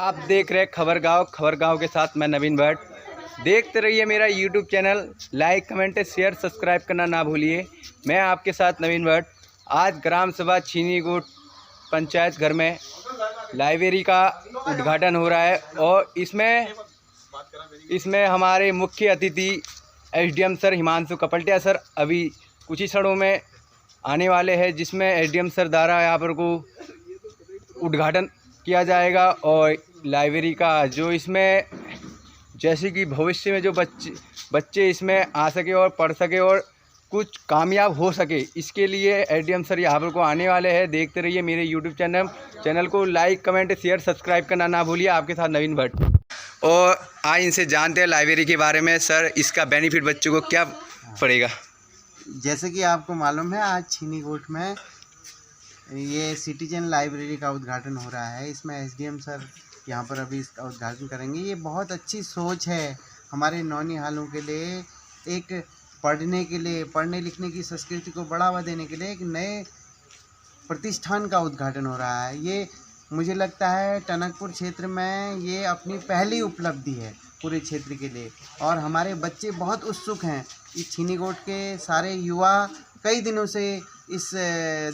आप देख रहे हैं खबर गांव के साथ मैं नवीन भट्ट। देखते रहिए मेरा YouTube channel. Like comment share subscribe करना ना भूलिए। मैं आपके साथ नवीन भट्ट। आज ग्राम सभा छीनीगोट पंचायत घर में लाइब्रेरी का उद्घाटन हो रहा है और इसमें हमारे मुख्य अतिथि एसडीएम सर हिमांशु कपलटिया सर अभी कुछ ही क्षणों में आने वाले हैं, जिसमें एसडीएम सर द्वारा यहाँ पर को उद्घाटन किया जाएगा। और लाइब्रेरी का जो इसमें जैसे कि भविष्य में जो बच्चे इसमें आ सके और पढ़ सके और कुछ कामयाब हो सके, इसके लिए एसडीएम सर यहाँ पर को आने वाले हैं। देखते रहिए मेरे यूट्यूब चैनल को। लाइक कमेंट शेयर सब्सक्राइब करना ना भूलिए। आपके साथ नवीन भट्ट। और आज इनसे जानते हैं लाइब्रेरी के बारे में। सर, इसका बेनिफिट बच्चों को क्या पड़ेगा? जैसे कि आपको मालूम है, आज छीनीगोट में ये सिटीजन लाइब्रेरी का उद्घाटन हो रहा है। इसमें एसडीएम सर यहाँ पर अभी इसका उद्घाटन करेंगे। ये बहुत अच्छी सोच है हमारे नौनिहालों के लिए, एक पढ़ने के लिए, पढ़ने लिखने की संस्कृति को बढ़ावा देने के लिए एक नए प्रतिष्ठान का उद्घाटन हो रहा है। ये मुझे लगता है टनकपुर क्षेत्र में ये अपनी पहली उपलब्धि है पूरे क्षेत्र के लिए। और हमारे बच्चे बहुत उत्सुक हैं। इस छीनीगोट के सारे युवा कई दिनों से इस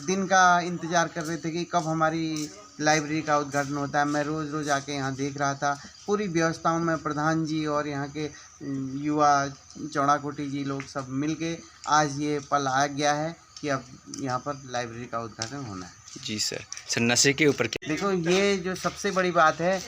दिन का इंतज़ार कर रहे थे कि कब हमारी लाइब्रेरी का उद्घाटन होता है। मैं रोज़ आके यहाँ देख रहा था। पूरी व्यवस्थाओं में प्रधान जी और यहाँ के युवा चौड़ाकोटी जी लोग सब मिलके आज ये पल आ गया है कि अब यहाँ पर लाइब्रेरी का उद्घाटन होना है। जी सर। नशे के ऊपर क्या? देखो, ये जो सबसे बड़ी बात है,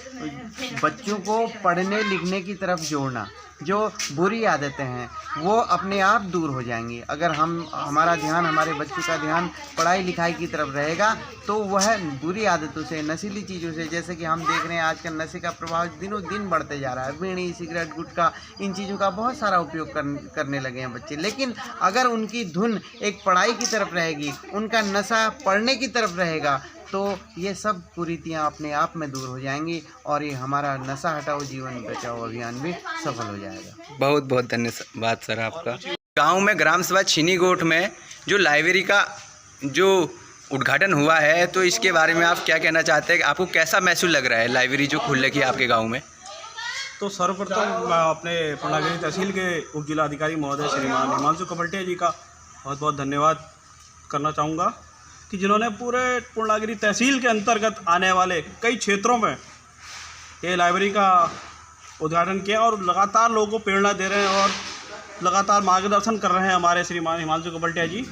बच्चों को पढ़ने लिखने की तरफ जोड़ना। जो बुरी आदतें हैं वो अपने आप दूर हो जाएंगी। अगर हमारा ध्यान, हमारे बच्चों का ध्यान पढ़ाई लिखाई की तरफ रहेगा तो वह बुरी आदतों से, नशीली चीज़ों से, जैसे कि हम देख रहे हैं आजकल नशे का प्रभाव दिनों दिन बढ़ते जा रहा है। बीड़ी, सिगरेट, गुटखा, इन चीज़ों का बहुत सारा उपयोग करने लगे हैं बच्चे। लेकिन अगर उनकी धुन एक पढ़ाई की तरफ रहेगी, उनका नशा पढ़ने की तरफ रहेगा, तो ये सब कुरीतियाँ अपने आप में दूर हो जाएंगी और ये हमारा नशा हटाओ जीवन बचाओ अभियान भी सफल हो जाएगा। बहुत बहुत धन्यवाद सर आपका। गांव में ग्राम सभा छीनीगोट में जो लाइब्रेरी का जो उद्घाटन हुआ है, तो इसके बारे में आप क्या कहना चाहते हैं? आपको कैसा महसूस लग रहा है लाइब्रेरी जो खुल रही है आपके गाँव में? तो सर्वप्रथम मैं अपने पूर्णागिरी तहसील के उप जिलाधिकारी महोदय श्रीमान हिमांशु कपलटिया जी का बहुत बहुत धन्यवाद करना चाहूँगा कि जिन्होंने पूरे पूर्णागिरी तहसील के अंतर्गत आने वाले कई क्षेत्रों में ये लाइब्रेरी का उद्घाटन किया और लगातार लोगों को प्रेरणा दे रहे हैं और लगातार मार्गदर्शन कर रहे हैं हमारे श्रीमान हिमांशु कपलटिया जी।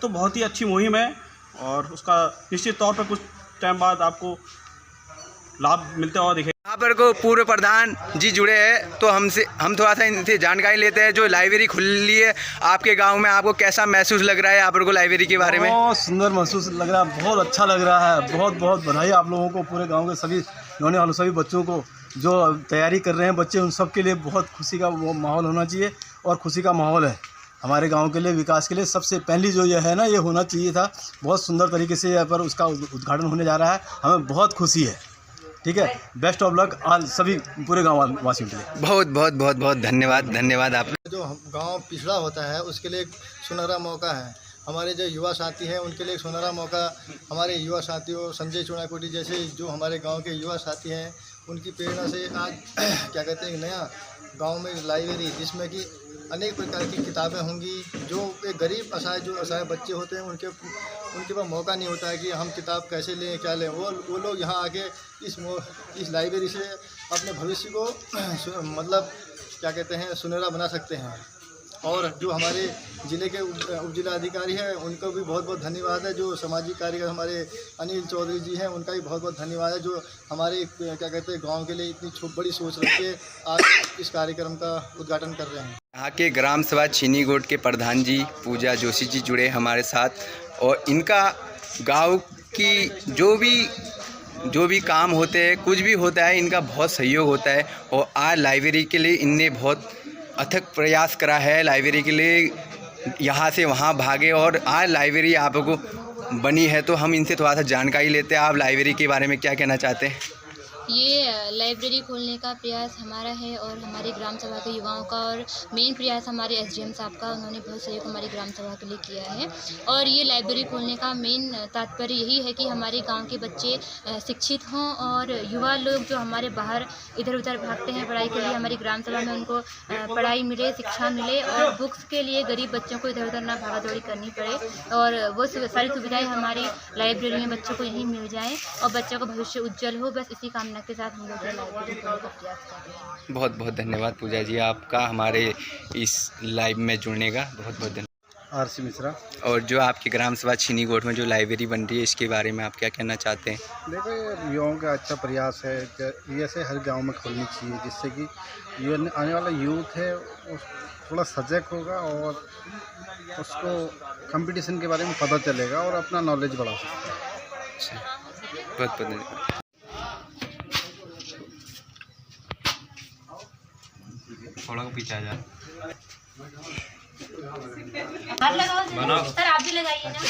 तो बहुत ही अच्छी मुहिम है और उसका निश्चित तौर पर कुछ टाइम बाद आपको लाभ मिलते हुआ दिखेगा। यहाँ पर को पूर्व प्रधान जी जुड़े हैं, तो हम थोड़ा सा इनसे जानकारी लेते हैं। जो लाइब्रेरी खुली है आपके गांव में, आपको कैसा महसूस लग रहा है यहाँ पर को लाइब्रेरी के बारे में? बहुत सुंदर महसूस लग रहा है, बहुत अच्छा लग रहा है। बहुत बहुत बधाई आप लोगों को, पूरे गांव के सभी होने वाले सभी बच्चों को जो तैयारी कर रहे हैं बच्चे, उन सब के लिए बहुत खुशी का माहौल होना चाहिए और खुशी का माहौल है हमारे गांव के लिए, विकास के लिए। सबसे पहली जो ये है ना, ये होना चाहिए था। बहुत सुंदर तरीके से यहाँ पर उसका उद्घाटन होने जा रहा है। हमें बहुत खुशी है। ठीक है, बेस्ट ऑफ लक आज सभी पूरे गाँव वासियों के लिए। बहुत बहुत बहुत बहुत धन्यवाद आप। जो गांव पिछड़ा होता है उसके लिए एक सुनहरा मौका है। हमारे जो युवा साथी हैं उनके लिए एक सुनहरा मौका। हमारे युवा साथियों संजय चौड़ाकोटी जैसे जो हमारे गांव के युवा साथी हैं, उनकी प्रेरणा से आज क्या कहते हैं, नया गांव में लाइब्रेरी जिसमें कि अनेक प्रकार की किताबें होंगी। जो एक गरीब असहाय बच्चे होते हैं उनके पास मौका नहीं होता है कि हम किताब कैसे लें, क्या लें। वो लोग यहाँ आके इस लाइब्रेरी से अपने भविष्य को मतलब क्या कहते हैं, सुनहरा बना सकते हैं। और जो हमारे ज़िले के उप जिलाधिकारी हैं उनको भी बहुत बहुत धन्यवाद है। जो सामाजिक कार्यकर्ता हमारे अनिल चौधरी जी हैं, उनका भी बहुत बहुत धन्यवाद है, जो हमारे क्या कहते हैं गांव के लिए इतनी बड़ी सोच रख के आज इस कार्यक्रम का उद्घाटन कर रहे हैं। यहाँ के ग्राम सभा छीनीगोट के प्रधान जी पूजा जोशी जी जुड़े हमारे साथ, और इनका गाँव की जो भी काम होते हैं, कुछ भी होता है, इनका बहुत सहयोग होता है। और आज लाइब्रेरी के लिए इनने बहुत अथक प्रयास करा है। लाइब्रेरी के लिए यहाँ से वहाँ भागे और आज लाइब्रेरी आपको बनी है। तो हम इनसे थोड़ा सा जानकारी लेते हैं। आप लाइब्रेरी के बारे में क्या कहना चाहते हैं? ये लाइब्रेरी खोलने का प्रयास हमारा है और हमारी ग्राम सभा के युवाओं का, और मेन प्रयास हमारे एसडीएम साहब का। उन्होंने बहुत सहयोग हमारी ग्राम सभा के लिए किया है। और ये लाइब्रेरी खोलने का मेन तात्पर्य यही है कि हमारे गांव के बच्चे शिक्षित हों, और युवा लोग जो हमारे बाहर इधर उधर भागते हैं पढ़ाई के लिए, हमारी ग्राम सभा में उनको पढ़ाई मिले, शिक्षा मिले, और बुक्स के लिए गरीब बच्चों को इधर उधर ना भागा दौड़ी करनी पड़े, और वो सारी सुविधाएँ हमारी लाइब्रेरी में बच्चों को यहीं मिल जाएँ और बच्चों का भविष्य उज्जवल हो। बस इसी कामना के साथ हम लोग लाइब्रेरी खोलने का प्रयास कर रहे हैं। बहुत बहुत धन्यवाद पूजा जी आपका हमारे इस लाइव में जुड़ने का, बहुत बहुत धन्यवाद। आरसी मिश्रा। और जो आपकी ग्राम सभा छीनीगोट में जो लाइब्रेरी बन रही है, इसके बारे में आप क्या कहना चाहते हैं? देखो, ये युवाओं का अच्छा प्रयास है कि ये ऐसे हर गांव में खोलनी चाहिए, जिससे कि ये आने वाला यूथ है वो थोड़ा सजग होगा और उसको कंपटीशन के बारे में पता चलेगा और अपना नॉलेज बढ़ा सकता है। अच्छा, बहुत बहुत धन्यवाद। थोड़ा पीछे आ जा। हाथ लगाओ सर, आप भी लगाइए ना।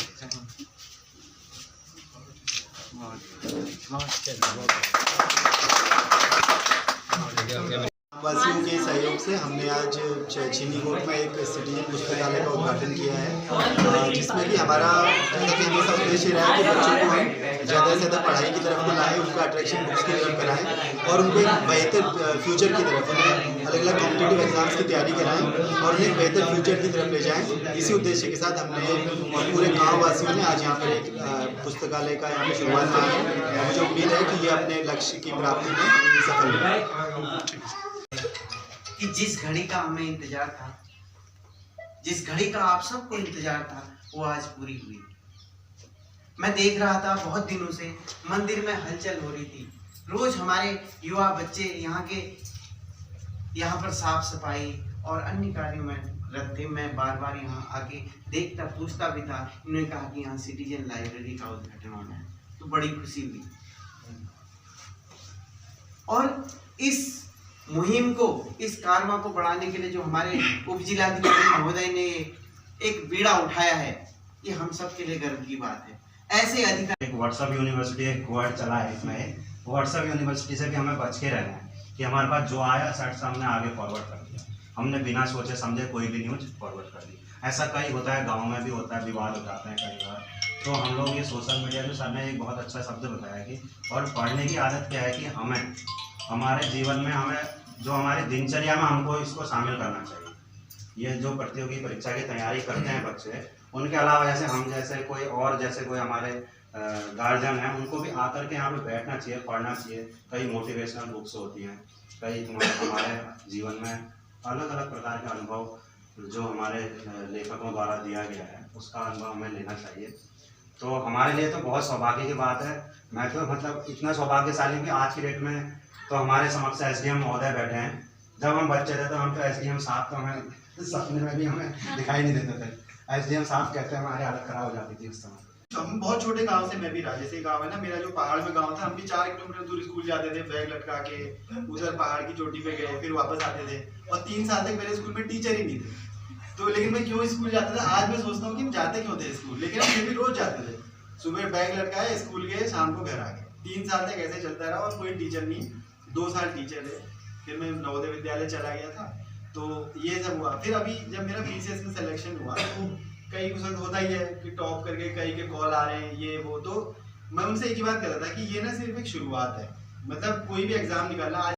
वासियों के सहयोग से हमने आज छीनीगोट में एक सिटीजन पुस्तकालय का उद्घाटन किया है, जिसमें कि हमारा जैसा कि हमेशा उद्देश्य रहा है कि बच्चों को हम ज़्यादा से ज़्यादा पढ़ाई की तरफ को लाएँ, उनका अट्रैक्शन बुक्स की तरफ कराएं और उनको एक बेहतर फ्यूचर की तरफ, उन्हें अलग अलग कॉम्पिटिटिव एग्जाम्स की तैयारी कराएं और उन्हें एक बेहतर फ्यूचर की तरफ ले जाएँ। इसी उद्देश्य के साथ हमने और पूरे गाँव वासियों ने आज यहाँ पर एक पुस्तकालय का यहाँ पर शुरुआत की है और मुझे उम्मीद है कि ये अपने लक्ष्य की प्राप्ति में सफल होगा। कि जिस घड़ी का हमें इंतजार था, जिस घड़ी का आप सबको इंतजार था, वो आज पूरी हुई। मैं देख रहा था बहुत दिनों से मंदिर में हलचल हो रही थी। रोज हमारे युवा बच्चे यहाँ पर साफ सफाई और अन्य कार्यों में रत थे। मैं बार बार यहाँ आके देखता पूछता भी था। इन्होंने कहा कि यहाँ सिटीजन लाइब्रेरी का उद्घाटन होना है, तो बड़ी खुशी हुई। और इस मुहिम को, इस कारवा को बढ़ाने के लिए जो हमारे उप जिलाधिकारी महोदय ने एक बीड़ा उठाया है, ये हम सब के लिए गर्व की बात है। ऐसे अधिकारी एक व्हाट्सएप यूनिवर्सिटी एक वर्ड चला है, इसमें व्हाट्सएप यूनिवर्सिटी से भी हमें बच के रहना है कि हमारे पास जो आया सट से हमने आगे फॉरवर्ड कर दिया, हमने बिना सोचे समझे कोई भी न्यूज फॉरवर्ड कर दी। ऐसा कई होता है, गाँव में भी होता है, विवाद हो जाते हैं कई बार। तो हम लोग ये सोशल मीडिया जो सर ने एक बहुत अच्छा शब्द बताया कि और पढ़ने की आदत क्या है कि हमें हमारे जीवन में, हमें जो हमारी दिनचर्या में हमको इसको शामिल करना चाहिए। ये जो प्रतियोगी परीक्षा की तैयारी करते हैं बच्चे, उनके अलावा जैसे हम जैसे कोई और जैसे कोई हमारे गार्जियन हैं, उनको भी आकर के यहाँ पे बैठना चाहिए, पढ़ना चाहिए। कई मोटिवेशनल बुक्स होती हैं, कई हमारे जीवन में अलग अलग प्रकार के अनुभव जो हमारे लेखकों द्वारा दिया गया है, उसका अनुभव हमें लेना चाहिए। तो हमारे लिए तो बहुत सौभाग्य की बात है। मैं तो मतलब इतना सौभाग्यशाली हूँ कि आज की डेट में तो हमारे समक्ष एसडीएम महोदय बैठे हैं। जब हम बच्चे थे तो हम तो एसडीएम साहब तो हमें सपने में भी हमें दिखाई नहीं देते थे। एसडीएम साहब कहते हैं हमारी हालत खराब हो जाती थी उस समय। हम बहुत छोटे गांव से, मैं भी राजेश से गांव है ना मेरा, जो पहाड़ में गांव था, हम भी 4 किलोमीटर दूर स्कूल जाते थे बैग लटका के, उधर पहाड़ की चोटी पे गए, फिर वापस आते थे। और 3 साल तक मेरे स्कूल में टीचर ही नहीं थे। तो लेकिन मैं क्यों स्कूल जाता था, आज मैं सोचता हूँ कि हम जाते क्यों थे स्कूल, लेकिन हम फिर भी रोज जाते थे। सुबह बैग लटकाए, स्कूल गए, शाम को घर आ गए। 3 साल तक ऐसे चलता रहा और कोई टीचर नहीं। 2 साल टीचर थे, फिर मैं नवोदय विद्यालय चला गया था। तो ये सब हुआ। फिर अभी जब मेरा बीसीएस में सिलेक्शन हुआ तो कई कुछ होता ही है कि टॉप करके कई के कॉल आ रहे हैं, ये वो। तो मैं उनसे एक ही बात कर रहा था कि ये ना सिर्फ एक शुरुआत है, मतलब कोई भी एग्जाम निकालना।